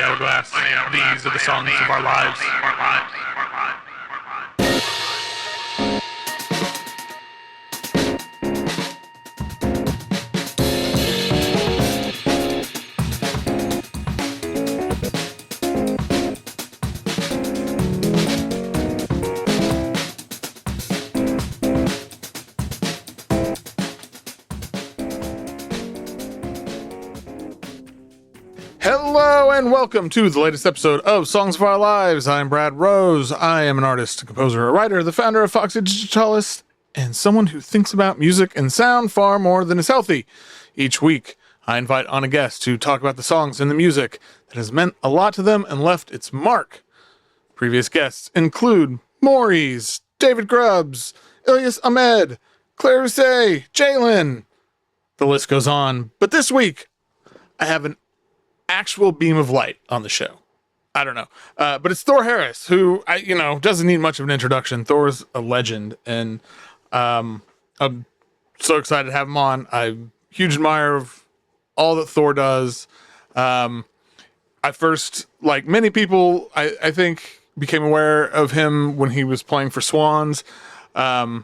Hourglass. These are the songs of our lives. Hello and welcome to the latest episode of Songs of Our Lives. I'm Brad Rose. I am an artist, a composer, a writer, the founder of Foxy, Digitalis, and someone who thinks about music and sound far more than is healthy. Each week, I invite on a guest to talk about the songs and the music that has meant a lot to them and left its mark. Previous guests include Maurice, David Grubbs, Ilyas Ahmed, Claire Rousset, Jalen. The list goes on. But this week, I have an actual beam of light on the show. I don't know. But it's Thor Harris, who, doesn't need much of an introduction. Thor's a legend, and I'm so excited to have him on. I'm a huge admirer of all that Thor does. I first, like many people, I think, became aware of him when he was playing for Swans. And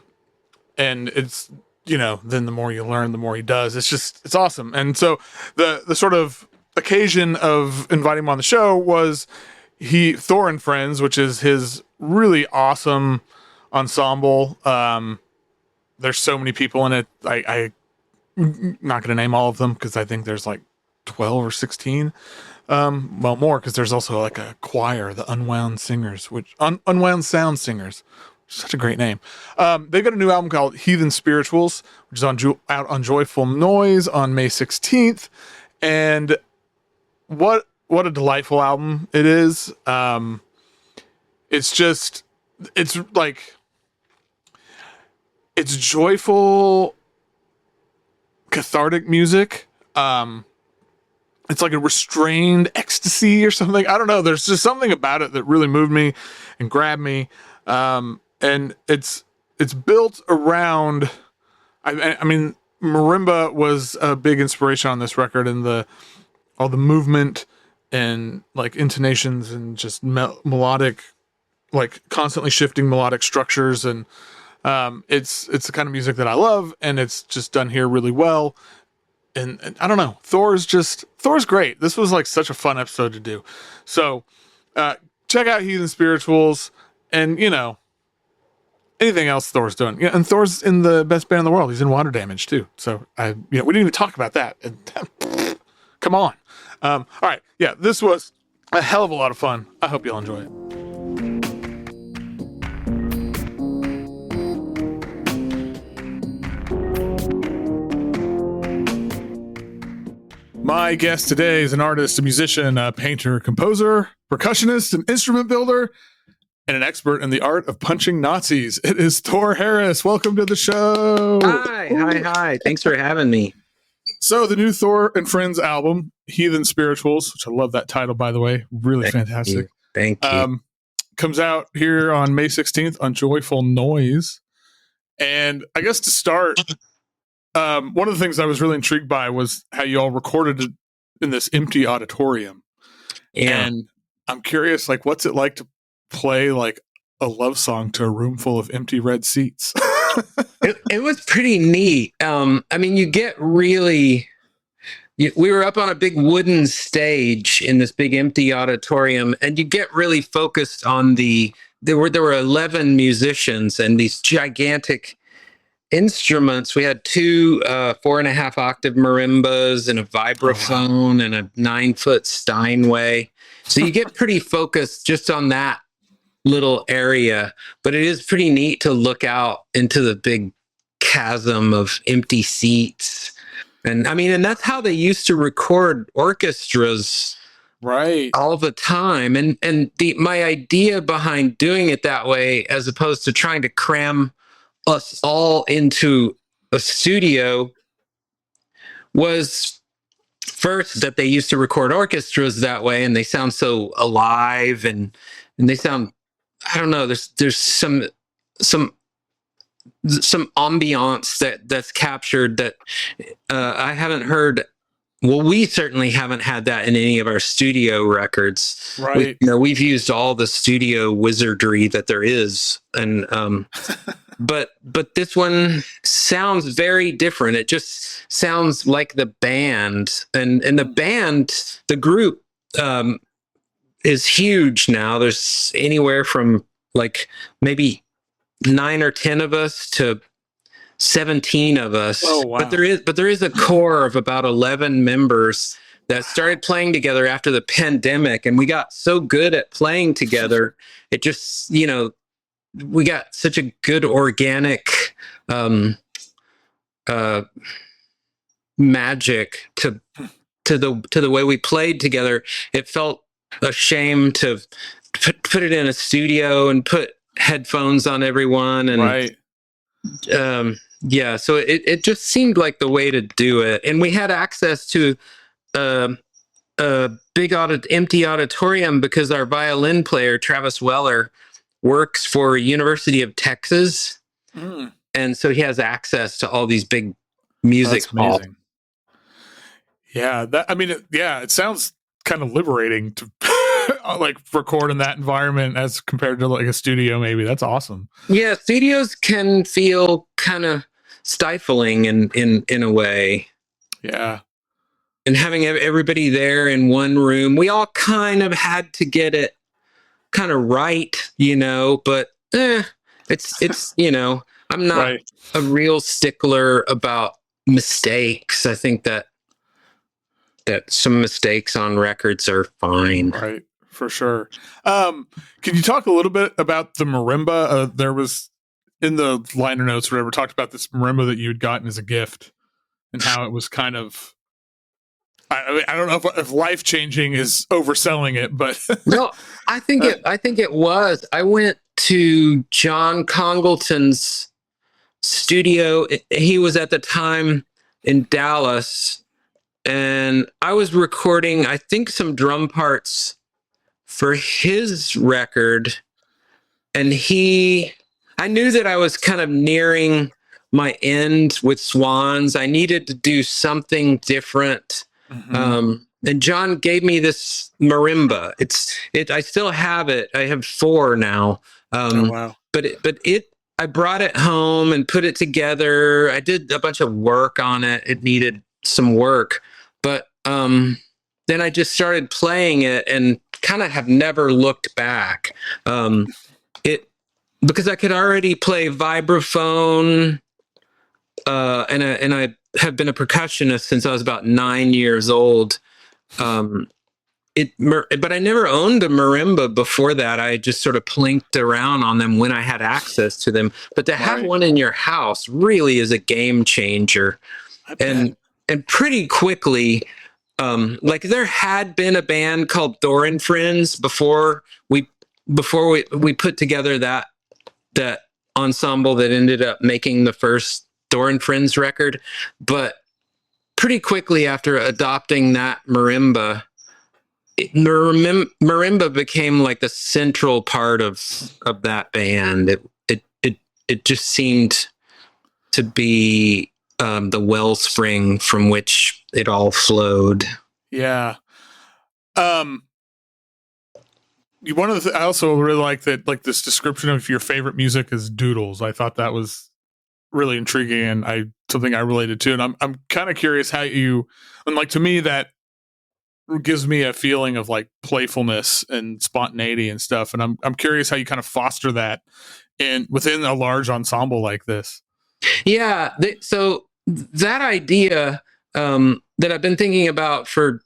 it's, then the more you learn, the more he does. It's awesome. And so the sort of occasion of inviting him on the show was Thor and Friends, which is his really awesome ensemble. There's so many people in it. I'm not going to name all of them because I think there's like 12 or 16. Well, more because there's also like a choir, the Unwound Singers, Unwound Sound Singers. Such a great name. They've got a new album called Heathen Spirituals, which is out on Joyful Noise on May 16th. And what a delightful album it is. It's joyful, cathartic music. It's like a restrained ecstasy or something. I don't know. There's just something about it that really moved me and grabbed me. And it's built around, I mean, marimba was a big inspiration on this record, and all the movement and like intonations and just melodic, like constantly shifting melodic structures. And it's the kind of music that I love, and it's just done here really well. And I don't know, Thor's great. This was like such a fun episode to do. So check out Heathen Spirituals and, anything else Thor's doing. Yeah, and Thor's in the best band in the world. He's in Water Damage too. So we didn't even talk about that. Come on. All right. Yeah, this was a hell of a lot of fun. I hope you'll enjoy it. My guest today is an artist, a musician, a painter, composer, percussionist, an instrument builder, and an expert in the art of punching Nazis. It is Thor Harris. Welcome to the show. Hi. Thanks for having me. So the new Thor and Friends album, Heathen Spirituals, which I love that title, by the way, really fantastic. Thank you. Comes out here on May 16th on Joyful Noise. And I guess to start, one of the things I was really intrigued by was how you all recorded it in this empty auditorium. Yeah. And I'm curious, like, what's it like to play like a love song to a room full of empty red seats? It was pretty neat. You get really... we were up on a big wooden stage in this big empty auditorium, and you get really focused on there were 11 musicians and these gigantic instruments. We had two 4.5 octave marimbas and a vibraphone and a 9-foot Steinway. So you get pretty focused just on that little area, but it is pretty neat to look out into the big chasm of empty seats. And that's how they used to record orchestras, right? All the time. And my idea behind doing it that way, as opposed to trying to cram us all into a studio, was first that they used to record orchestras that way, and they sound so alive, and they sound, I don't know, there's some ambiance that's captured that I haven't heard well, we certainly haven't had that in any of our studio records. Right. We've used all the studio wizardry that there is, and but this one sounds very different. It just sounds like the band, and the band, the group, is huge now. There's anywhere from like maybe 9 or 10 of us to 17 of us. Oh, wow. But there is a core of about 11 members that started playing together after the pandemic, and we got so good at playing together. It just, we got such a good organic magic to the way we played together. It felt a shame to put it in a studio and put headphones on everyone, and right. Yeah, so it just seemed like the way to do it. And we had access to a big empty auditorium because our violin player, Travis Weller, works for University of Texas. And so he has access to all these big music halls. Yeah, it sounds kind of liberating to like record in that environment as compared to like a studio. Maybe that's awesome. Yeah, studios can feel kind of stifling in a way. Yeah, and having everybody there in one room, we all kind of had to get it kind of right, But it's I'm not a real stickler about mistakes. I think that some mistakes on records are fine. Right. For sure. Can you talk a little bit about the marimba? There was in the liner notes, or whatever, talked about this marimba that you had gotten as a gift and how it was kind of, I don't know if life changing is overselling it, but no, I think it was. I went to John Congleton's studio. He was at the time in Dallas, and I was recording, I think, some drum parts for his record. And I knew that I was kind of nearing my end with Swans. I needed to do something different. And John gave me this marimba. I still have it. I have 4 now. Oh, wow. But I brought it home and put it together. I did a bunch of work on it. It needed some work, but then I just started playing it and kind of have never looked back. Because I could already play vibraphone, and I have been a percussionist since I was about 9 years old. But I never owned a marimba before that. I just sort of plinked around on them when I had access to them. But to have one in your house really is a game changer. And pretty quickly, like there had been a band called Thor and Friends before we put together that ensemble that ended up making the first Thor and Friends record. But pretty quickly after adopting that marimba, marimba became like the central part of that band. It just seemed to be the wellspring from which it all flowed. Yeah. I also really like that, like this description of your favorite music is doodles. I thought that was really intriguing and something I related to. And I'm kind of curious how and like, to me, that gives me a feeling of like playfulness and spontaneity and stuff. And I'm curious how you kind of foster that within a large ensemble like this. Yeah. So that idea that I've been thinking about for,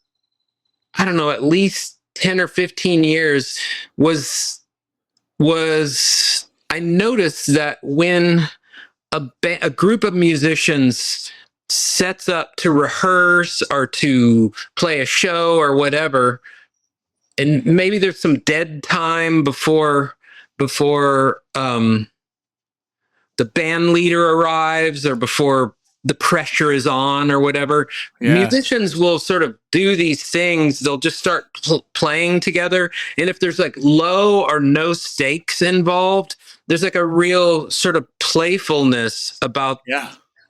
I don't know, at least 10 or 15 years was I noticed that when a group of musicians sets up to rehearse or to play a show or whatever, and maybe there's some dead time before the band leader arrives or before the pressure is on or whatever. Yeah. Musicians will sort of do these things. They'll just start playing together. And if there's like low or no stakes involved, there's like a real sort of playfulness about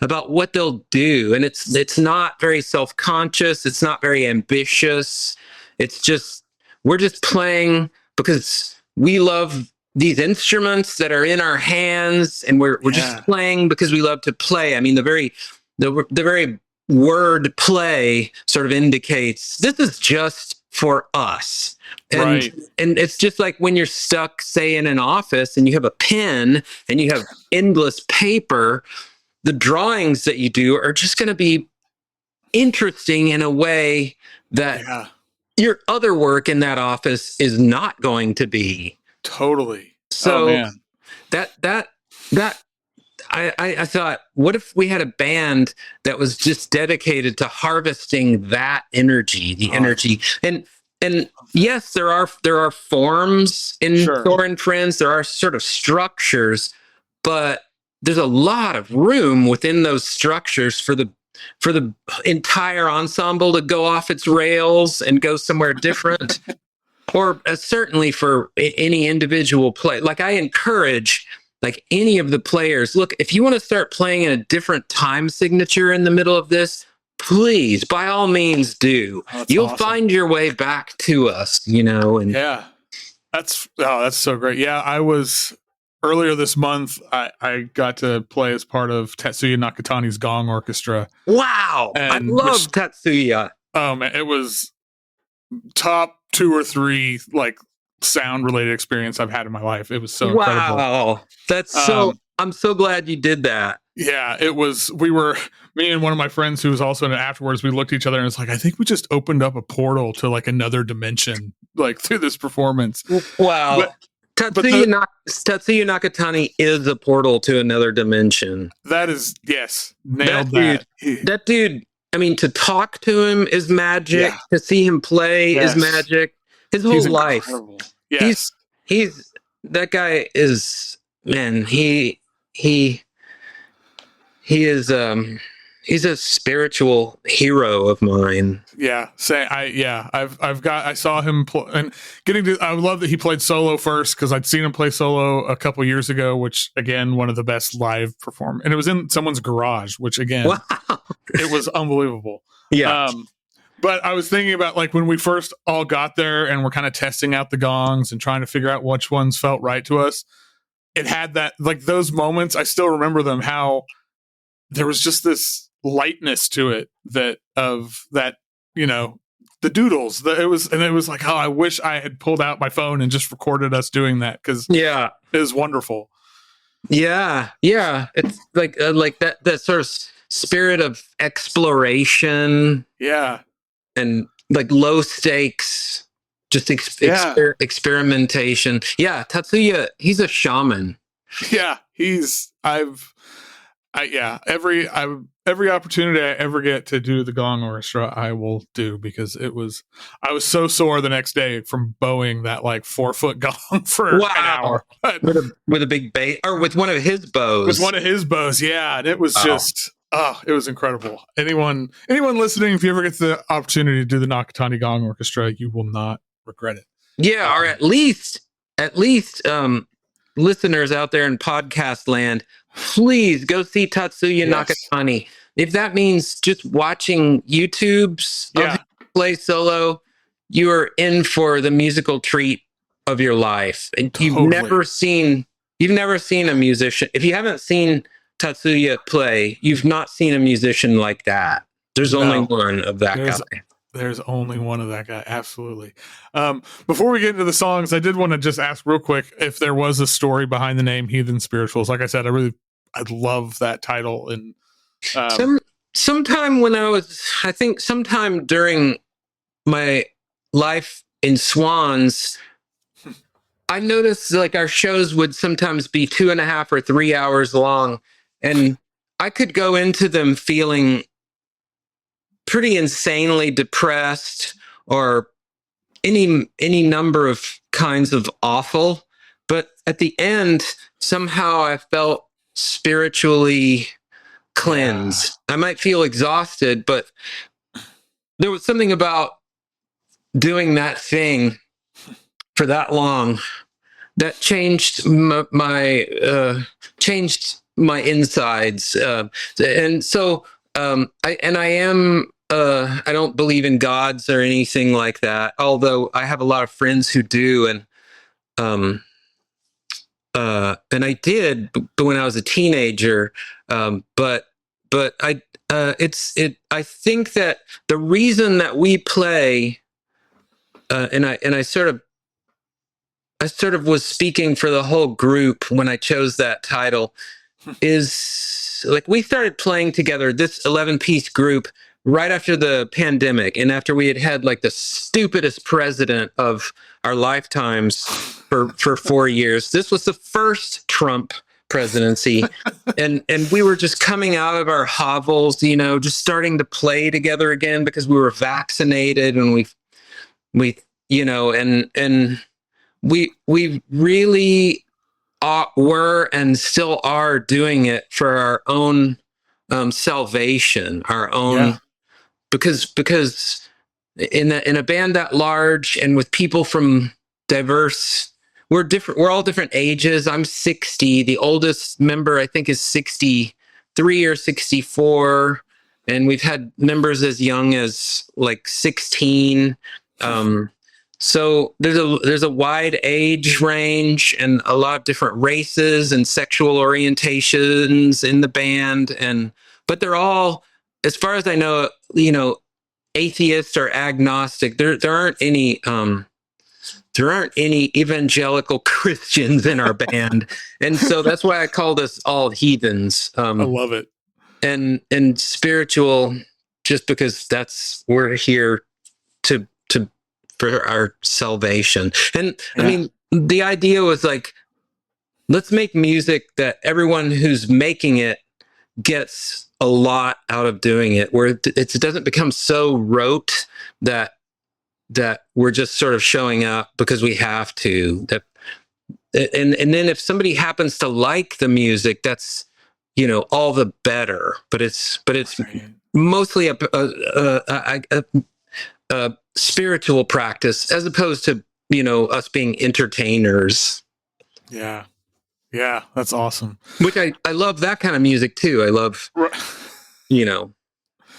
about what they'll do. And it's not very self-conscious. It's not very ambitious. It's just, we're just playing because we love these instruments that are in our hands, and we're just playing because we love to play. I mean, the very word play sort of indicates this is just for us. And it's just like when you're stuck, say, in an office and you have a pen and you have endless paper, the drawings that you do are just going to be interesting in a way that your other work in that office is not going to be. Totally. So I thought, what if we had a band that was just dedicated to harvesting that energy, the energy, and yes, there are forms in Thor and Friends. There are sort of structures, but there's a lot of room within those structures for the entire ensemble to go off its rails and go somewhere different. Or certainly for any individual play. Like, I encourage, like, any of the players, look, if you want to start playing in a different time signature in the middle of this, please, by all means do. You'll find your way back to us, you know. And that's so great. Yeah, I was earlier this month, I got to play as part of Tetsuya Nakatani's Gong Orchestra. Wow. I love Tetsuya. Oh man, it was top 2 or 3 like sound related experience I've had in my life. It was so incredible. Wow. That's so I'm so glad you did that. Yeah, it was. Me and one of my friends who was also in it afterwards, we looked at each other and it's like, I think we just opened up a portal to like another dimension, like through this performance. Wow. Tetsuya Nakatani is a portal to another dimension. That is, yes, nailed that. That dude, I mean, to talk to him is magic. To see him play is magic. His whole life. Yes. He's that guy is, man, he is he's a spiritual hero of mine. Yeah. I saw him and I love that he played solo first, because I'd seen him play solo a couple years ago, which again, one of the best live perform, and it was in someone's garage, which again, it was unbelievable. Yeah. But I was thinking about, like, when we first all got there and we're kind of testing out the gongs and trying to figure out which ones felt right to us. It had that, like, those moments, I still remember them, how there was just this lightness to it that, you know, the doodles, it was like, oh, I wish I had pulled out my phone and just recorded us doing that, because it was wonderful. Yeah. It's like that sort of spirit of exploration. Yeah. And like low stakes, just experimentation. Yeah, Tatsuya, he's a shaman. Yeah, every opportunity I ever get to do the Gong Orchestra, I will do, because I was so sore the next day from bowing that like 4-foot gong for an hour. With a big bass, or with one of his bows. With one of his bows, yeah. And it was just, it was incredible. Anyone listening, if you ever get the opportunity to do the Nakatani Gong Orchestra, you will not regret it. Yeah, or at least listeners out there in podcast land, please go see Tatsuya Nakatani. If that means just watching YouTube's play solo, you are in for the musical treat of your life. And you've never seen a musician. If you haven't seen Tatsuya play, you've not seen a musician like that. There's only one of that guy. There's only one of that guy. Absolutely. Before we get into the songs, I did want to just ask real quick if there was a story behind the name Heathen Spirituals. Like I said, I love that title. And sometime during my life in Swans, I noticed like our shows would sometimes be 2.5 or 3 hours long, and I could go into them feeling pretty insanely depressed, or any number of kinds of awful. But at the end, somehow I felt spiritually cleansed. I might feel exhausted, but there was something about doing that thing for that long that changed changed my insides. And so I don't believe in gods or anything like that, although I have a lot of friends who do. And I did when I was a teenager. But I think that the reason that we play, and I sort of was speaking for the whole group when I chose that title, is like we started playing together, this 11-piece group, right after the pandemic, and after we had like the stupidest president of our lifetimes for 4 years. This was the first Trump presidency, and we were just coming out of our hovels, just starting to play together again because we were vaccinated, and we really were and still are doing it for our own salvation, our own, because in a band that large and with people from diverse, we're all different ages. I'm 60. The oldest member I think is 63 or 64, and we've had members as young as like 16. So there's a wide age range and a lot of different races and sexual orientations in the band, but they're all, as far as I know, atheist or agnostic. There aren't any evangelical Christians in our band, and so that's why I called us all heathens. I love it. And spiritual, just because we're here to for our salvation. And I mean, the idea was like, let's make music that everyone who's making it gets a lot out of doing it, where it doesn't become so rote that we're just sort of showing up because we have to. And then if somebody happens to like the music, that's all the better. But it's mostly a spiritual practice as opposed to us being entertainers. Yeah, that's awesome. Which I love that kind of music too. I love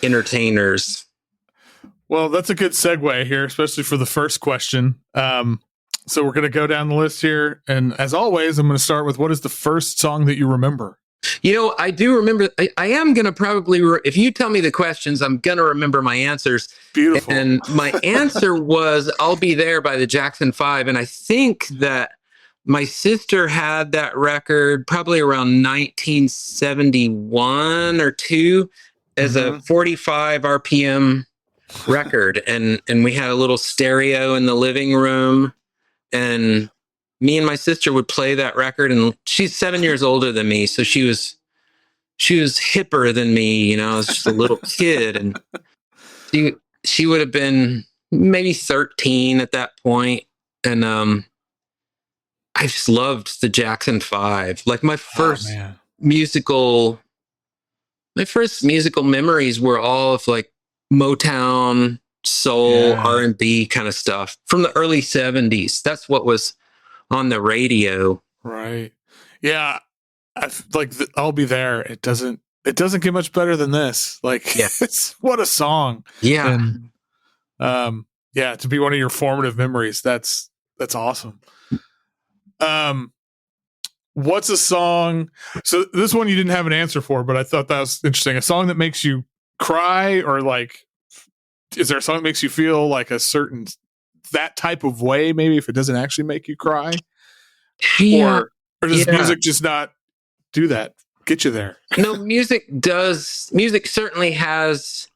entertainers. Well, that's a good segue here, especially for the first question. So we're going to go down the list here, and as always, I'm going to start with, what is the first song that you remember? I do remember. I am going to probably, if you tell me the questions, I'm going to remember my answers. Beautiful. And my answer was "I'll Be There" by the Jackson 5. And I think that my sister had that record probably around 1971 or 2 as a 45 RPM record. And we had a little stereo in the living room, and me and my sister would play that record, and she's 7 years older than me. So she was hipper than me. I was just a little kid, and she would have been maybe 13 at that point. And I just loved the Jackson 5. Like my first musical memories were all of like Motown, soul, R&B kind of stuff from the early 70s. That's what was on the radio. Right. Yeah. I'll Be There. It doesn't get much better than this. Like, it's what a song. Yeah. And, to be one of your formative memories. That's awesome. What's a song? So this one you didn't have an answer for, but I thought that was interesting. A song that makes you cry, or like, is there a song that makes you feel like that type of way, maybe if it doesn't actually make you cry? Or does music just not do that, get you there? No, music certainly has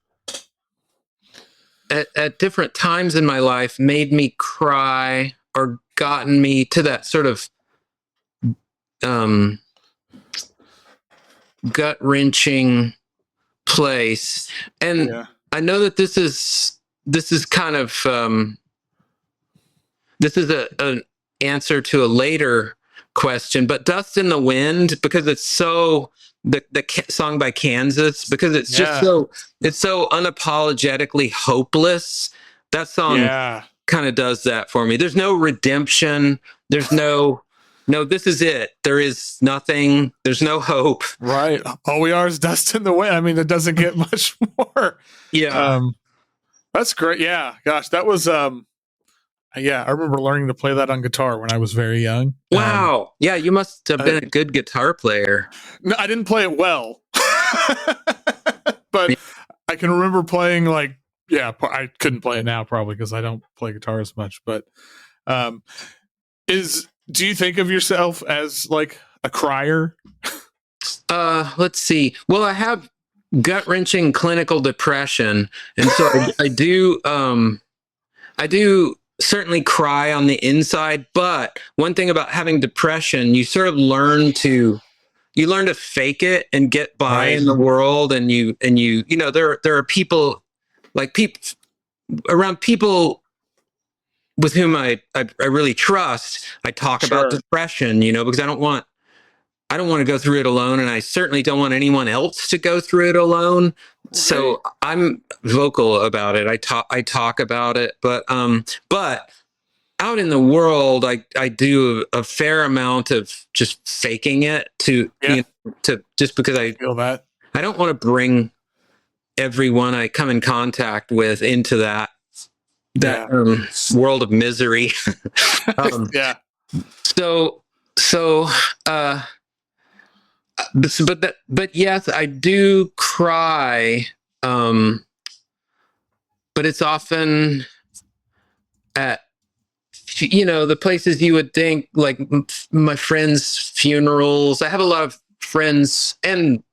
at different times in my life made me cry or gotten me to that sort of gut-wrenching place. And I know that this is kind of this is an answer to a later question, but "Dust in the Wind," because it's so the song by Kansas, because it's just so unapologetically hopeless. That song kind of does that for me. There's no redemption. There's no no, this is it. There is nothing. There's no hope. Right. All we are is dust in the wind. I mean, it doesn't get much more. Yeah. That's great. Yeah. Gosh, that was yeah, I remember learning to play that on guitar when I was very young. Wow. Yeah, you must have been a good guitar player. No, I didn't play it well. But I can remember playing like, yeah, I couldn't play it now probably because I don't play guitar as much, but do you think of yourself as like a crier? Let's see. Well, I have gut-wrenching clinical depression, and so I do certainly cry on the inside, but one thing about having depression, you sort of learn to fake it and get by in the world, and you know, there are people around people with whom I really trust. I talk about depression, you know, because I don't want to go through it alone, and I certainly don't want anyone else to go through it alone. Right. So I'm vocal about it. I talk about it, but out in the world, I do a fair amount of just faking it to just because I feel that I don't want to bring everyone I come in contact with into that world of misery. But yes, I do cry. But it's often at, you know, the places you would think, like my friends' funerals. I have a lot of friends and,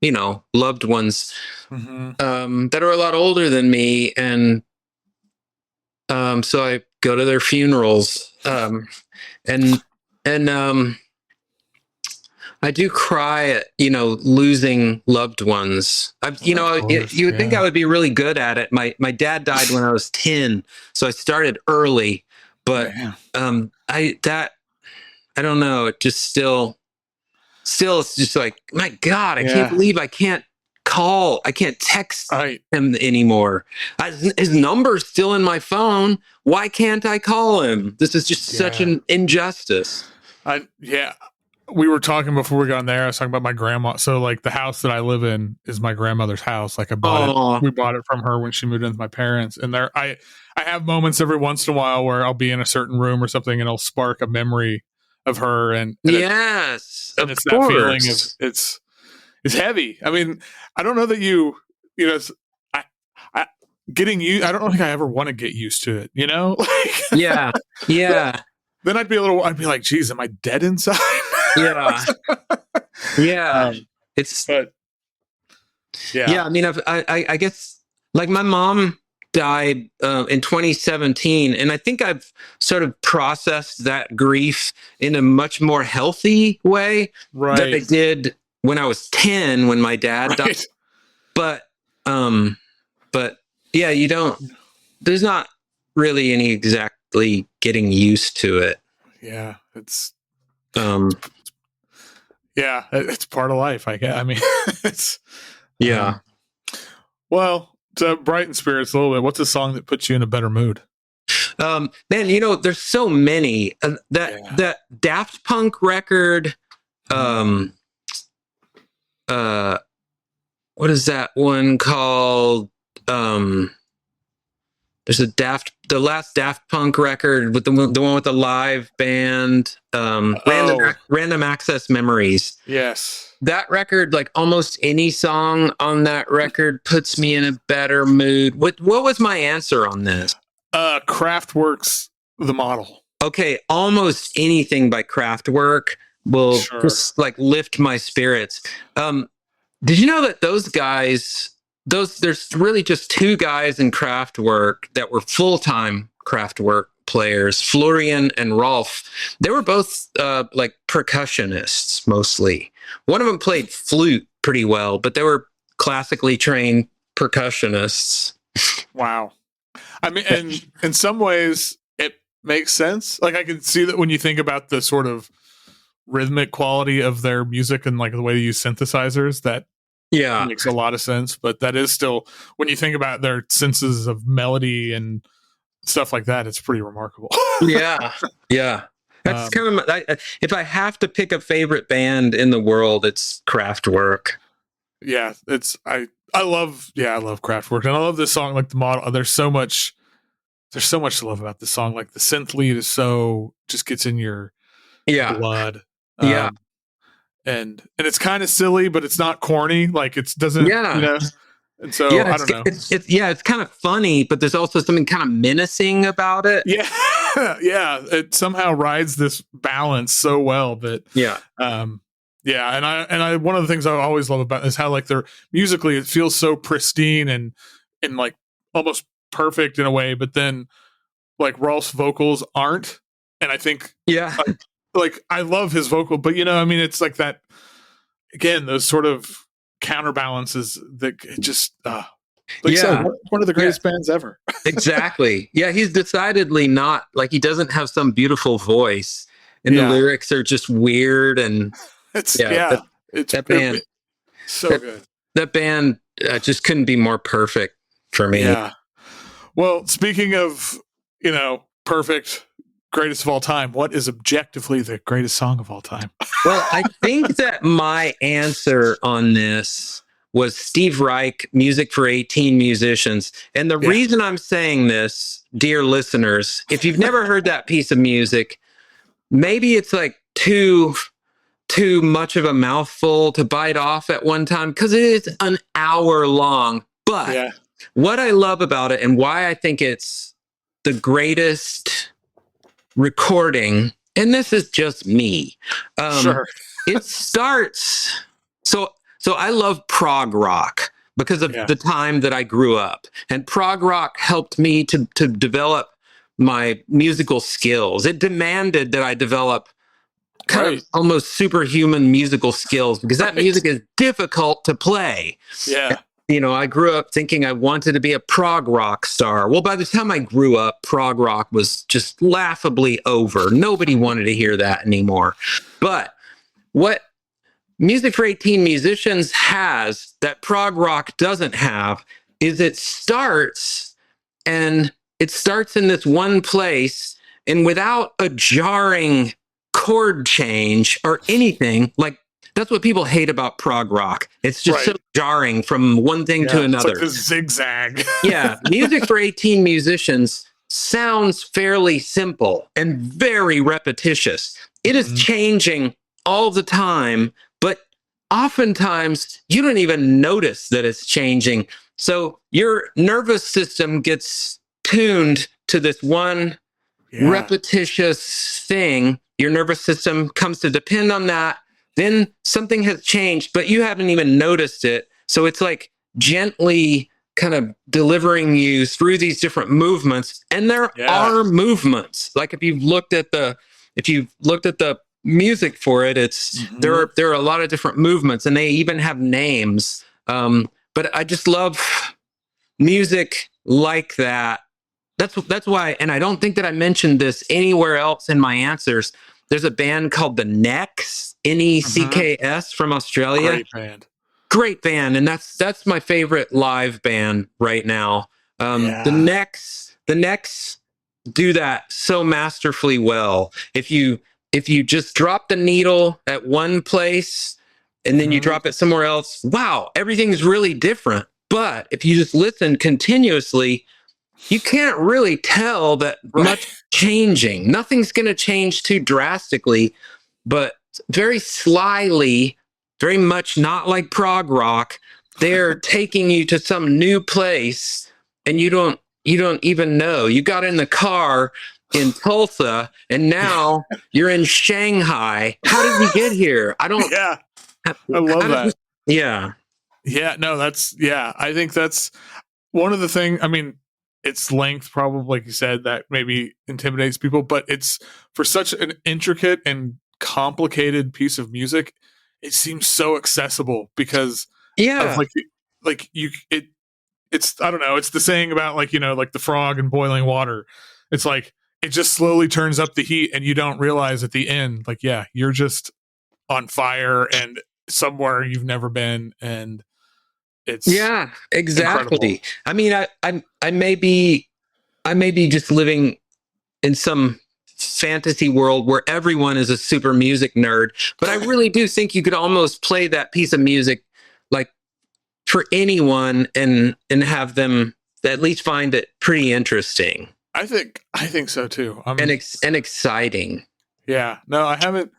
you know, loved ones that are a lot older than me, and so I go to their funerals, and I do cry at, you know, losing loved ones. You would think I would be really good at it. My dad died when I was 10, so I started early. But I don't know. It just still it's just like, my God, I can't believe I can't text him anymore. His number's still in my phone. Why can't I call him? This is just such an injustice. We were talking before we got on there. I was talking about my grandma. So like the house that I live in is my grandmother's house. Like we bought it from her when she moved in with my parents. And I have moments every once in a while where I'll be in a certain room or something and it'll spark a memory of her. And yes, it's that feeling of it's heavy. I mean, I don't know that you know, I don't think I ever want to get used to it, you know? Yeah. Then I'd be like, geez, am I dead inside? Yeah. I mean, I guess like my mom died in 2017, and I think I've sort of processed that grief in a much more healthy way than I did when I was 10 when my dad died. But yeah, there's not really any exactly getting used to it. Yeah, it's part of life. I mean, it's well, to brighten spirits a little bit, what's a song that puts you in a better mood? Man, you know, there's so many. That Daft Punk record. What is that one called? There's the last Daft Punk record with the one with the live band, Random Access Memories. Yes. That record, like almost any song on that record puts me in a better mood. What was my answer on this? Kraftwerk's The Model. Okay, almost anything by Kraftwerk will just like lift my spirits. Did you know that those guys, there's really just two guys in Kraftwerk that were full-time Kraftwerk players, Florian and Rolf. They were both like percussionists mostly. One of them played flute pretty well, but they were classically trained percussionists. Wow. I mean, and in some ways it makes sense. Like I can see that when you think about the sort of rhythmic quality of their music and like the way they use synthesizers, that makes a lot of sense. But that is still, when you think about their senses of melody and stuff like that, it's pretty remarkable. Yeah. That's kind of if I have to pick a favorite band in the world, it's Kraftwerk. Yeah, I love Kraftwerk, and I love this song. Like the model, there's so much to love about this song. Like the synth lead is just gets in your blood. Yeah. And it's kind of silly, but it's not corny. Like it doesn't, And so I don't know. It's kind of funny, but there's also something kind of menacing about it. Yeah, yeah. It somehow rides this balance so well that and I one of the things I always love about it is how like they're musically it feels so pristine and like almost perfect in a way, but then like Rolf's vocals aren't, and I think like I love his vocal, but I mean it's like that again, those sort of counterbalances that it just one of the greatest bands ever. Exactly. Yeah, he's decidedly not like he doesn't have some beautiful voice, and the lyrics are just weird and that band so good. That band just couldn't be more perfect for me. Yeah. Well, speaking of perfect, greatest of all time, what is objectively the greatest song of all time? Well, I think that my answer on this was Steve Reich, Music for 18 Musicians. And the reason I'm saying this, dear listeners, if you've never heard that piece of music, maybe it's like too much of a mouthful to bite off at one time because it is an hour long. But what I love about it and why I think it's the greatest recording, and this is just me. It starts so I love prog rock because of the time that I grew up, and prog rock helped me to develop my musical skills. It demanded that I develop kind of almost superhuman musical skills because that music is difficult to play. Yeah. I grew up thinking I wanted to be a prog rock star. Well, by the time I grew up, prog rock was just laughably over. Nobody wanted to hear that anymore. But what Music for 18 Musicians has that prog rock doesn't have is it starts in this one place, and without a jarring chord change or anything, like that's what people hate about prog rock. It's just so jarring from one thing to another. It's like the zigzag. Music for 18 Musicians sounds fairly simple and very repetitious. It is changing all the time, but oftentimes you don't even notice that it's changing. So your nervous system gets tuned to this one repetitious thing. Your nervous system comes to depend on that. Then something has changed, but you haven't even noticed it. So it's like gently kind of delivering you through these different movements. And there are movements. Like if you've looked at the music for it, it's there are a lot of different movements, and they even have names. But I just love music like that. That's why, and I don't think that I mentioned this anywhere else in my answers. There's a band called the Necks, Necks from Australia. Great band, and that's my favorite live band right now. The Necks do that so masterfully well. If you just drop the needle at one place and then you drop it somewhere else, wow, everything's really different. But if you just listen continuously, you can't really tell that much changing. Nothing's going to change too drastically, but very slyly, very much not like prog rock, they're taking you to some new place, and you don't even know. You got in the car in Tulsa, and now you're in Shanghai. How did we get here? I don't. I love that. No, I think that's one of the things. I mean, its length, probably, like you said, that maybe intimidates people, but it's for such an intricate and complicated piece of music, it seems so accessible because of it's I don't know, it's the saying about like the frog and boiling water. It's like it just slowly turns up the heat, and you don't realize at the end, like you're just on fire and somewhere you've never been, and it's exactly. Incredible. I mean, I may be just living in some fantasy world where everyone is a super music nerd. But I really do think you could almost play that piece of music like for anyone and have them at least find it pretty interesting. I think so too. And exciting. Yeah. No, I haven't.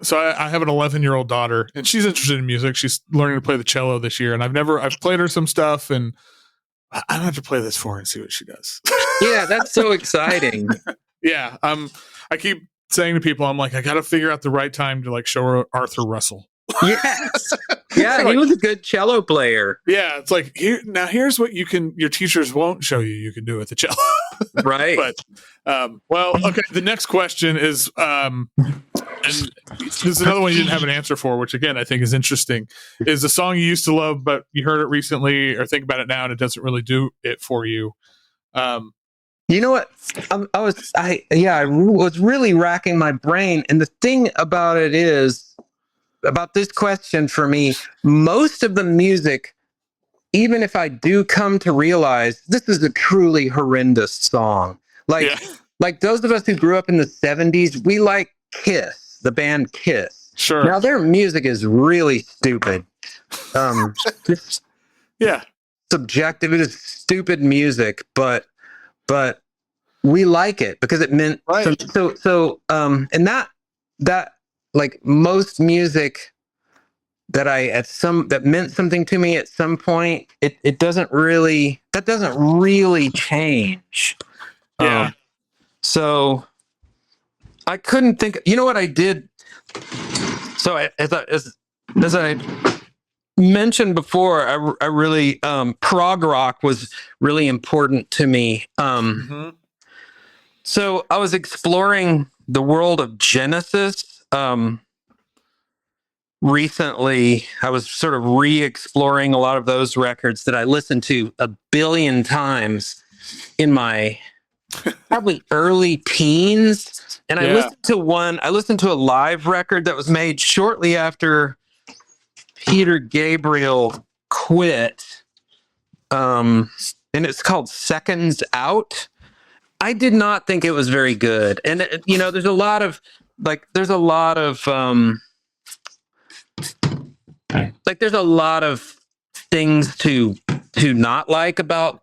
So I have an 11-year-old daughter, and she's interested in music. She's learning to play the cello this year, and I've played her some stuff, and I don't have to play this for her and see what she does. Yeah, that's so exciting. Yeah. I keep saying to people, I'm like, I got to figure out the right time to like show her Arthur Russell. Yes. Yeah, like, he was a good cello player. Yeah, it's like here's what your teachers won't show you can do with the cello. Right. But well, okay, the next question is and this is another one you didn't have an answer for, which again I think is interesting. Is a song you used to love but you heard it recently or think about it now and it doesn't really do it for you. You know what? I was really racking my brain, and the thing about it is about this question for me, most of the music, even if I do come to realize this is a truly horrendous song, like those of us who grew up in the 70s, we like Kiss, the band Kiss. Sure. Now their music is really stupid. Just subjective. It is stupid music, but we like it because it meant and that like most music that meant something to me at some point, it doesn't really change. Yeah. So I couldn't think. You know what I did? So as I mentioned before, I really prog rock was really important to me. So I was exploring the world of Genesis. Recently, I was sort of re-exploring a lot of those records that I listened to a billion times in my probably early teens. And I listened to a live record that was made shortly after Peter Gabriel quit. And it's called Seconds Out. I did not think it was very good. And there's a lot of things to not like about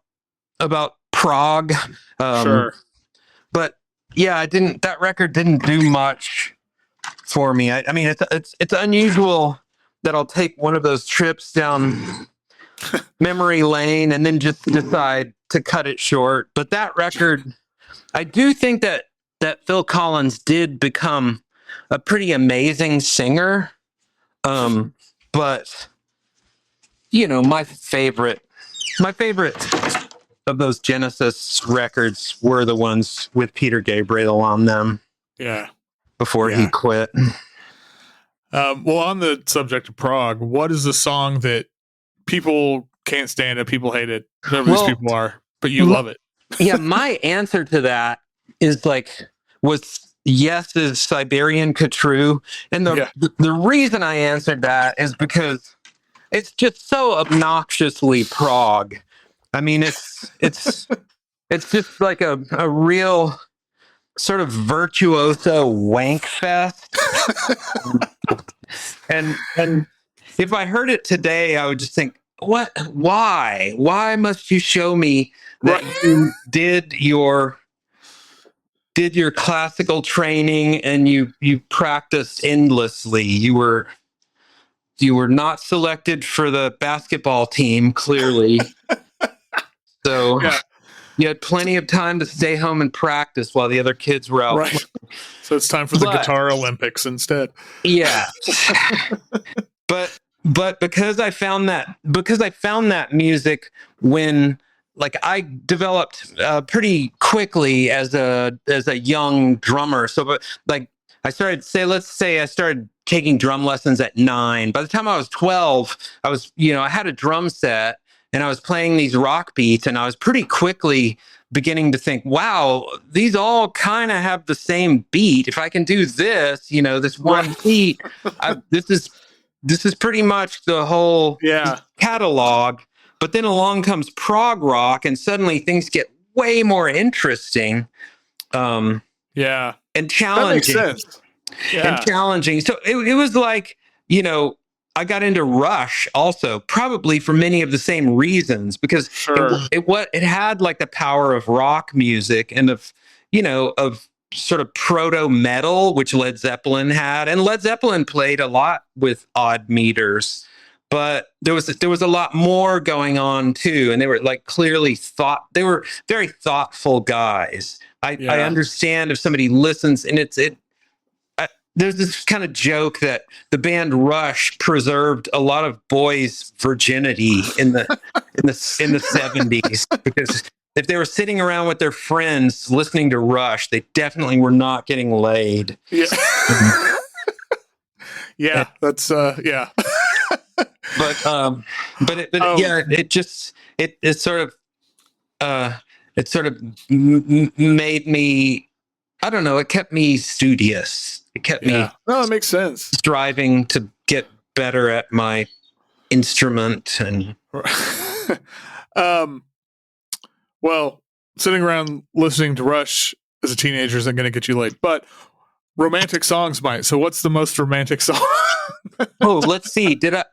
prog. Sure. But yeah, that record didn't do much for me. I mean, it's unusual that I'll take one of those trips down memory lane and then just decide to cut it short. But that record, I do think that Phil Collins did become a pretty amazing singer. But my favorite of those Genesis records were the ones with Peter Gabriel on them. Yeah. Before he quit. Well, on the subject of prog, what is the song that people can't stand it, people hate it, whoever these people are, but you love it? Yeah, my answer to that was Yes's Siberian Khatru. And the reason I answered that is because it's just so obnoxiously prog. I mean, it's just like a real sort of virtuoso wank fest. and if I heard it today, I would just think, why must you show me that you did your classical training and you practiced endlessly? You were not selected for the basketball team, clearly. So you had plenty of time to stay home and practice while the other kids were out. Right. So it's time for the Guitar Olympics instead. Yeah. But because I found that music when I developed pretty quickly as a young drummer. So I started taking drum lessons at 9. By the time I was 12, I had a drum set and I was playing these rock beats, and I was pretty quickly beginning to think, wow, these all kind of have the same beat. If I can do this, this one beat, this is pretty much the whole catalog. But then along comes prog rock, and suddenly things get way more interesting. Yeah. and That makes challenging. sense. Yeah. And challenging. So it was like, I got into Rush also, probably for many of the same reasons, because Sure. it had like the power of rock music and of sort of proto metal, which Led Zeppelin had, and Led Zeppelin played a lot with odd meters, but there was a lot more going on too, and they were like they were very thoughtful guys. I understand if somebody listens and there's this kind of joke that the band Rush preserved a lot of boys' virginity in the 70s, because if they were sitting around with their friends listening to Rush, they definitely were not getting laid. Yeah. Yeah, that's yeah. It sort of made me, I don't know, it kept me studious. It kept me No, it makes sense. striving to get better at my instrument. And well, sitting around listening to Rush as a teenager isn't going to get you laid, but romantic songs might. So what's the most romantic song? let's see. I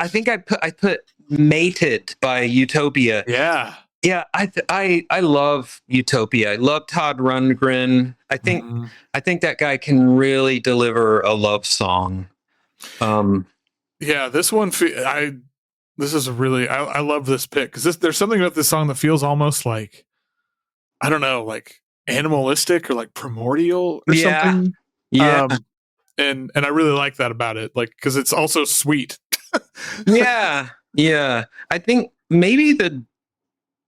think I put Mated by Utopia. Yeah. Yeah, I love Utopia. I love Todd Rundgren. I think that guy can really deliver a love song. Yeah, this one I love this pick, because there's something about this song that feels almost like, I don't know, like animalistic or like primordial or something. Yeah. And I really like that about it, like, because it's also sweet. Yeah. I think maybe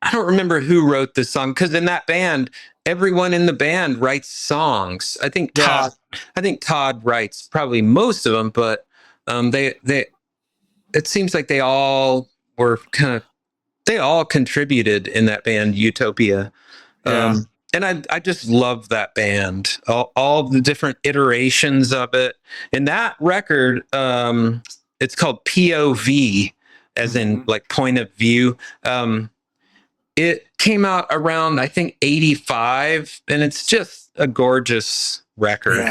I don't remember who wrote this song, because in that band, everyone in the band writes songs. I think Todd writes probably most of them, but it seems like they all contributed in that band Utopia. Yeah. And I just love that band, all the different iterations of it. And that record, it's called POV, as in like point of view. It came out around, I think, 85, and it's just a gorgeous record.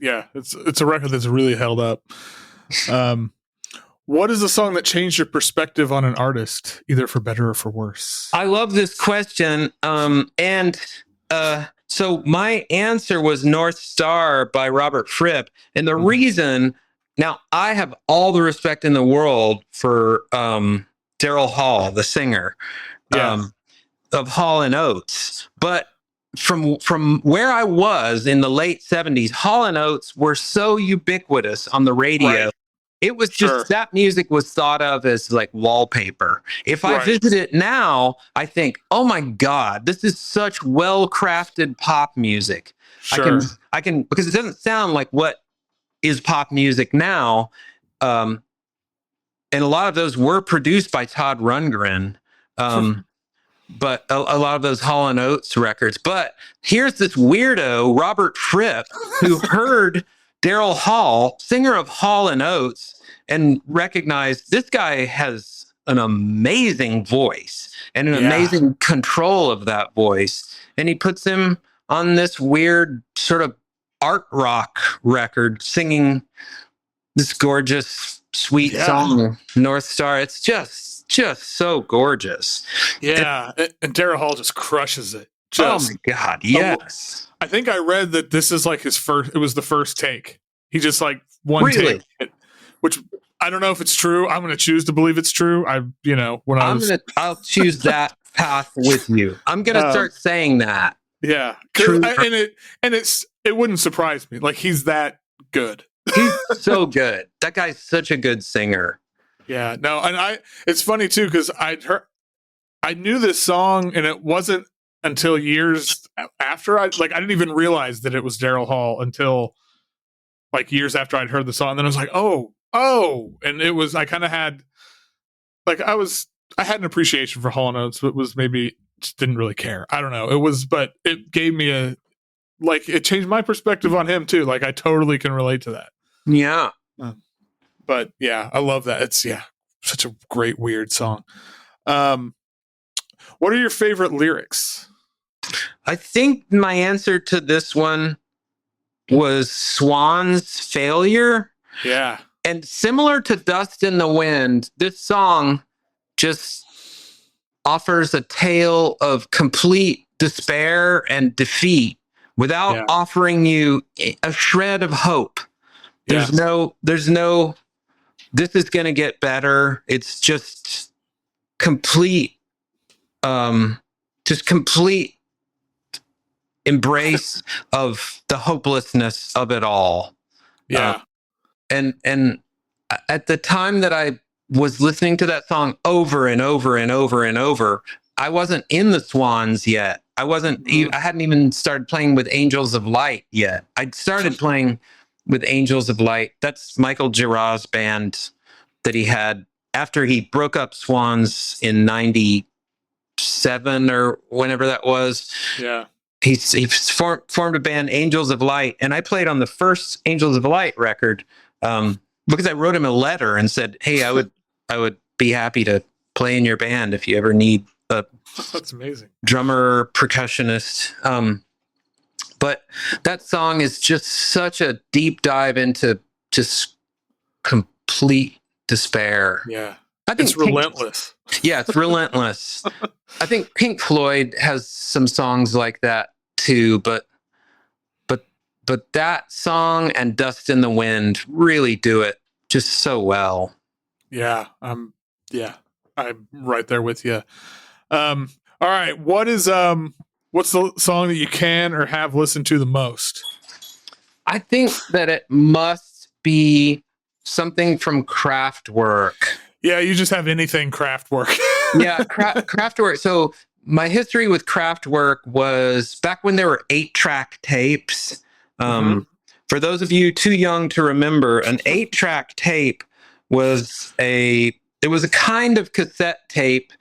Yeah. It's a record that's really held up. What is a song that changed your perspective on an artist, either for better or for worse? I love this question. So my answer was North Star by Robert Fripp. And the reason, now I have all the respect in the world for Daryl Hall, the singer. Of Hall and Oates, but from where I was in the late 70s, Hall and Oates were so ubiquitous on the radio. Right. It was just that music was thought of as like wallpaper. If I visit it now, I think, oh my God, this is such well-crafted pop music. I can because it doesn't sound like what is pop music now. And a lot of those were produced by Todd Rundgren. But a lot of those Hall and Oates records. But here's this weirdo, Robert Fripp, who heard Daryl Hall, singer of Hall and Oates, and recognized this guy has an amazing voice and an amazing control of that voice. And he puts him on this weird sort of art rock record, singing this gorgeous, sweet song, North Star. It's just so gorgeous. Yeah, and Daryl Hall just crushes it. Oh my God, yes. I think I read that this is like it was the first take. He just like one take, which I don't know if it's true. I'm going to choose to believe it's true. I'll choose that path with you. I'm going to start saying that. Yeah. It wwouldn't surprise me. Like, he's that good. He's so good. That guy's such a good singer. Yeah, no, and it's funny too, because I knew this song, and it wasn't until years after I didn't even realize that it was Daryl Hall until like years after I'd heard the song. And then I was like, oh, and it was, I kind of had like I had an appreciation for Hall & Oates, but was maybe just didn't really care. I don't know. but it gave me it changed my perspective on him too. Like, I totally can relate to that. Yeah. But yeah, I love that. It's such a great, weird song. What are your favorite lyrics? I think my answer to this one was Swan's Failure. Yeah. And similar to Dust in the Wind, this song just offers a tale of complete despair and defeat without offering you a shred of hope. There's no, this is going to get better. It's just complete, complete embrace of the hopelessness of it all. Yeah. And at the time that I was listening to that song over and over and over and over, I wasn't in the Swans yet. I hadn't even started playing with Angels of Light yet. I'd started playing with Angels of Light. That's Michael Girard's band that he had after he broke up Swans in 97 or whenever that was. Yeah. He formed a band, Angels of Light, and I played on the first Angels of Light record because I wrote him a letter and said, "Hey, I would be happy to play in your band if you ever need a that's amazing drummer, percussionist." But that song is just such a deep dive into just complete despair. Yeah, I think it's relentless. Yeah, it's relentless. I think Pink Floyd has some songs like that too, but that song and Dust in the Wind really do it just so well. Yeah, I'm right there with you. All right, what's the song that you can or have listened to the most? I think that it must be something from Kraftwerk. Yeah, you just have anything Kraftwerk. Yeah, Kraftwerk. So my history with Kraftwerk was back when there were 8-track tapes. For those of you too young to remember, an 8-track tape was a kind of cassette tape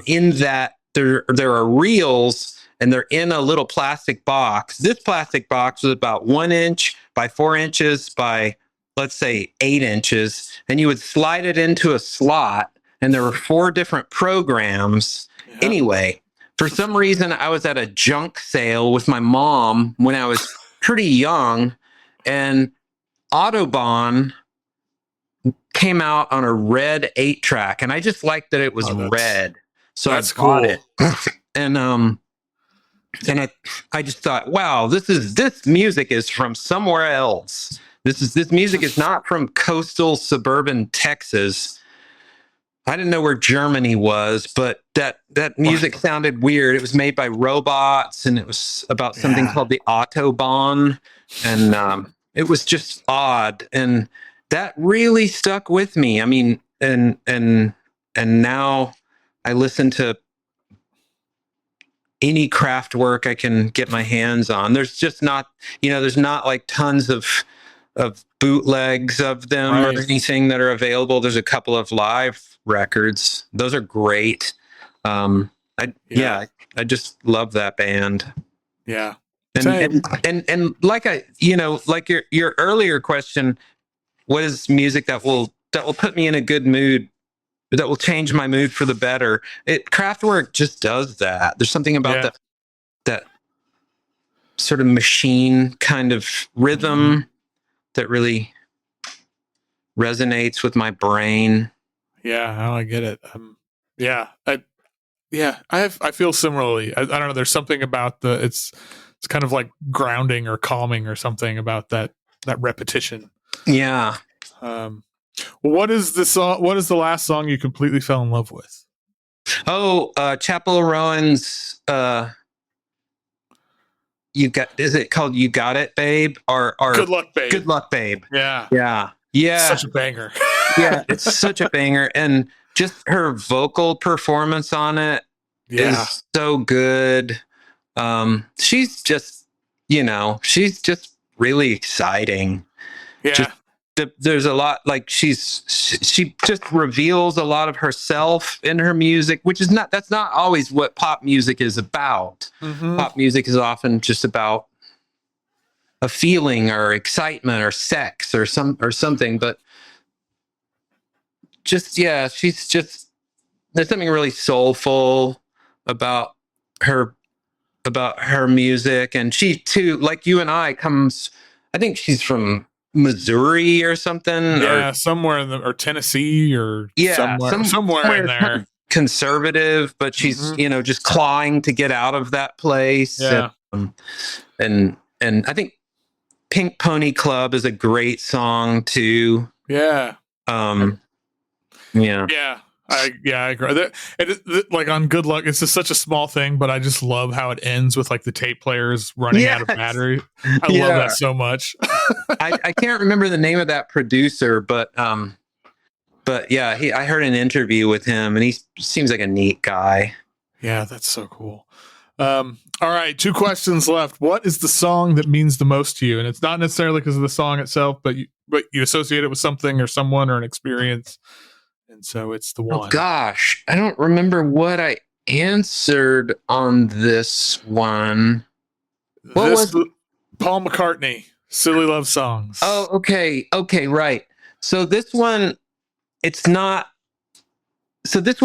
in that there are reels and they're in a little plastic box. This plastic box was about 1 inch by 4 inches by, let's say, 8 inches, and you would slide it into a slot, and there were 4 different programs. Yeah. Anyway, for some reason, I was at a junk sale with my mom when I was pretty young, and Autobahn came out on a red 8-track, and I just liked that it was red, so I bought it. And I just thought, wow, this music is from somewhere else. This music is not from coastal suburban Texas. I didn't know where Germany was, but that music sounded weird. It was made by robots, and it was about something called the Autobahn, and it was just odd, and that really stuck with me. I mean, and now I listen to any Kraftwerk I can get my hands on. There's just not, there's not like tons of bootlegs of them or anything that are available. There's a couple of live records. Those are great. I just love that band. Yeah. And like like your earlier question, what is music that will put me in a good mood, that will change my mood for the better? Kraftwerk just does that. There's something about that sort of machine kind of rhythm that really resonates with my brain. Yeah, I get it. I feel similarly. I don't know. There's something about it's kind of like grounding or calming or something about that repetition. Yeah. What is the song? What is the last song you completely fell in love with? Chappell Roan's. Is it called "You Got It, Babe"? Or "Good Luck, Babe"? Good Luck, Babe. Yeah. Such a banger. Yeah, it's such a banger, and just her vocal performance on it is so good. She's just, she's just really exciting. Yeah. There's a lot, like she just reveals a lot of herself in her music, that's not always what pop music is about. Pop music is often just about a feeling or excitement or sex or something, but she's just, there's something really soulful about her about her music. And she too, like you and I, I think she's from Missouri or something. Yeah, somewhere or Tennessee or somewhere in there. Conservative, but she's just clawing to get out of that place. Yeah. And I think Pink Pony Club is a great song too. Yeah. Yeah. I agree. Like on Good Luck, it's just such a small thing, but I just love how it ends with like the tape players running out of battery. I love that so much. I can't remember the name of that producer, but yeah, I heard an interview with him, and he seems like a neat guy. Yeah, that's so cool. All right, 2 questions left. What is the song that means the most to you? And it's not necessarily because of the song itself, but you associate it with something or someone or an experience. And so it's the one. Oh gosh, I don't remember what I answered on this one. What was Paul McCartney, Silly Love Songs? Oh, okay, right. So this one, it's not. So this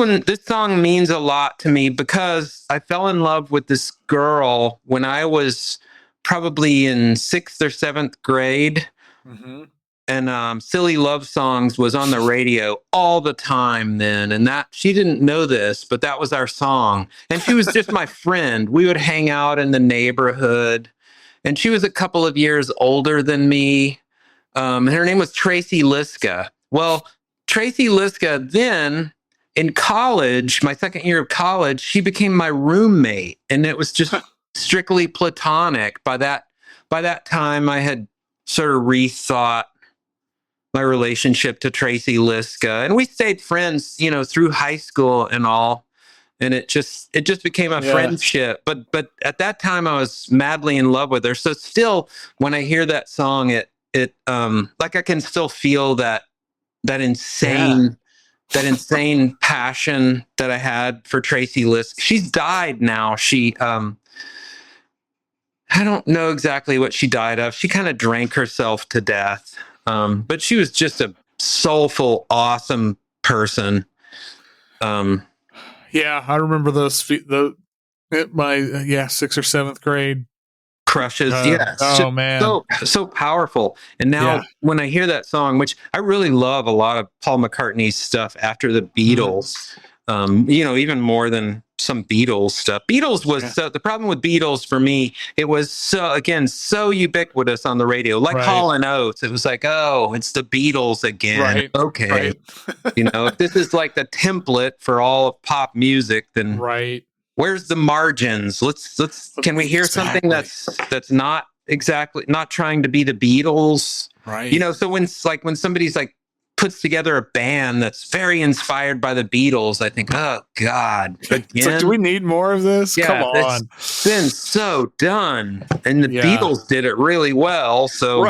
song means a lot to me because I fell in love with this girl when I was probably in 6th or 7th grade. Mm-hmm. And Silly Love Songs was on the radio all the time then. And that she didn't know this, but that was our song. And she was just my friend. We would hang out in the neighborhood. And she was a couple of years older than me. And her name was Tracy Liska. Well, Tracy Liska then in college, my 2nd year of college, she became my roommate. And it was just strictly platonic. By that time, I had sort of rethought my relationship to Tracy Liska, and we stayed friends, through high school and all. And it just became a friendship. But at that time, I was madly in love with her. So still, when I hear that song, it like I can still feel that insane passion that I had for Tracy Liska. She's died now. She I don't know exactly what she died of. She kind of drank herself to death. But she was just a soulful, awesome person. Yeah, I remember those. My 6th or 7th grade crushes. Oh man, so powerful. And now when I hear that song, which I really love a lot of Paul McCartney's stuff after the Beatles, even more than some Beatles stuff. Beatles was the problem with Beatles for me. It was so ubiquitous on the radio, like Hall and Oates. It was like, oh, it's the Beatles again. Right. Okay, right. If this is like the template for all of pop music, then where's the margins? Let's can we hear something that's not exactly not trying to be the Beatles? Right. So when somebody's like puts together a band that's very inspired by the Beatles, I think, oh God, again? It's like, do we need more of this? Yeah, come on. It's been so done, and the Beatles did it really well. So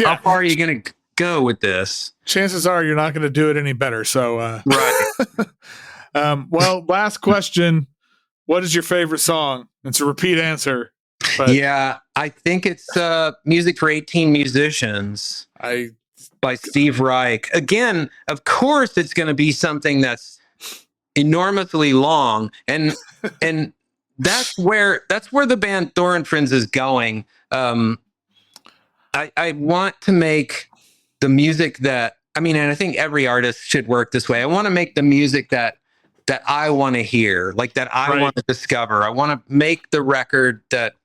how far are you going to go with this? Chances are you're not going to do it any better. So well, last question. What is your favorite song? It's a repeat answer. But I think it's Music for 18 Musicians by Steve Reich. Again, of course, it's going to be something that's enormously long, and that's where the band Thor and Friends is going. I want to make the music that and I think every artist should work this way. I want to make the music that I want to hear, like that I want to discover. I want to make the record that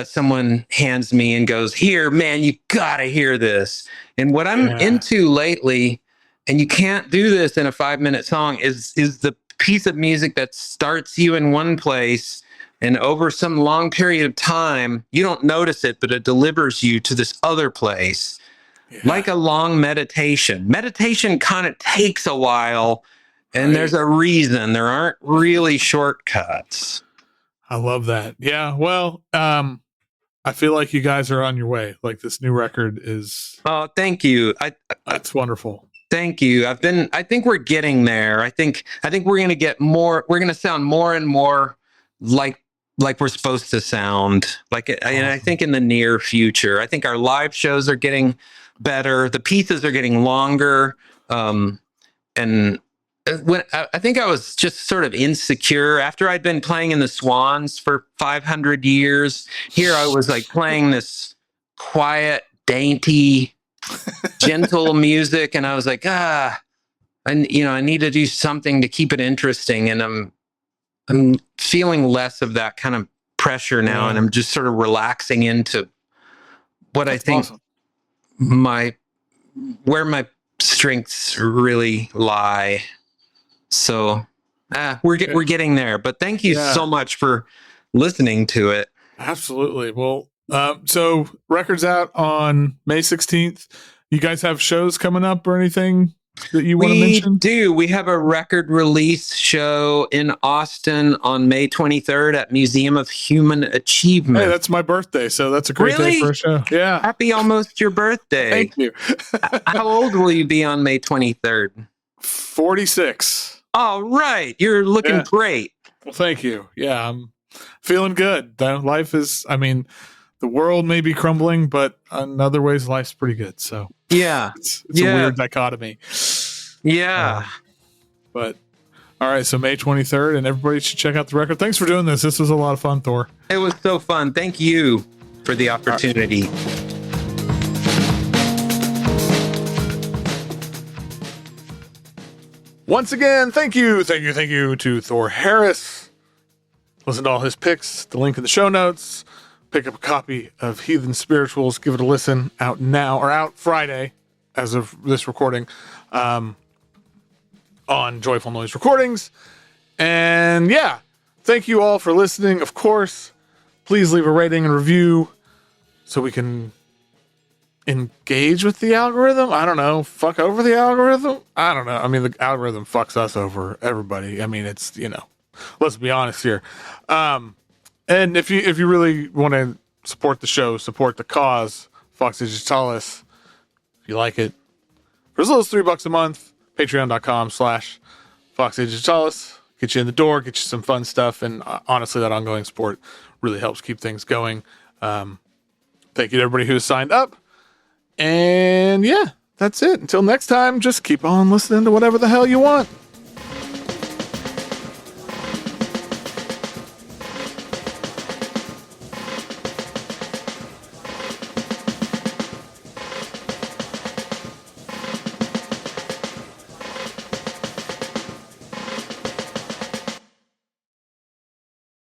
someone hands me and goes, here, man, you gotta hear this. And what I'm into lately, and you can't do this in a 5-minute song, is the piece of music that starts you in one place, and over some long period of time, you don't notice it, but it delivers you to this other place. Like a long meditation. Meditation kind of takes a while, and there's a reason. There aren't really shortcuts. I love that. Yeah. Well, I feel like you guys are on your way. Like this new record is. Oh, thank you. That's wonderful. Thank you. I think we're getting there. I think we're going to get more. We're going to sound more and more like we're supposed to sound. And I think in the near future, I think our live shows are getting better. The pieces are getting longer. And when I think I was just sort of insecure after I'd been playing in the Swans for 500 years. Here I was like playing this quiet, dainty, gentle music, and I was like, I need to do something to keep it interesting, and I'm feeling less of that kind of pressure now, and I'm just sort of relaxing into what I think where my strengths really lie. So we're getting there, but thank you so much for listening to it. Absolutely. Well, so record's out on May 16th. You guys have shows coming up or anything that you want to mention? We do. We have a record release show in Austin on May 23rd at Museum of Human Achievement. Hey, that's my birthday, so that's a great day for a show. Yeah. Happy almost your birthday. Thank you. How old will you be on May 23rd? 46. All right. You're looking great. Well, thank you. Yeah, I'm feeling good. Life is, the world may be crumbling, but in other ways, life's pretty good. So yeah, it's a weird dichotomy. Yeah. But all right, so May 23rd, and everybody should check out the record. Thanks for doing this. This was a lot of fun, Thor. It was so fun. Thank you for the opportunity. Once again, thank you to Thor Harris. Listen to all his picks, the link in the show notes. Pick up a copy of Heathen Spirituals. Give it a listen. Out now, or out Friday, as of this recording, on Joyful Noise Recordings. And yeah, thank you all for listening. Of course, please leave a rating and review so we can engage with the algorithm. I don't know. Fuck over the algorithm. I don't know. The algorithm fucks us over, everybody. It's, let's be honest here. And if you really want to support the show, support the cause, Foxy Digitalis, if you like it, for as little as $3 a month, patreon.com/Foxy Digitalis, get you in the door, get you some fun stuff. And honestly, that ongoing support really helps keep things going. Thank you to everybody who's signed up. And yeah, that's it. Until next time, just keep on listening to whatever the hell you want.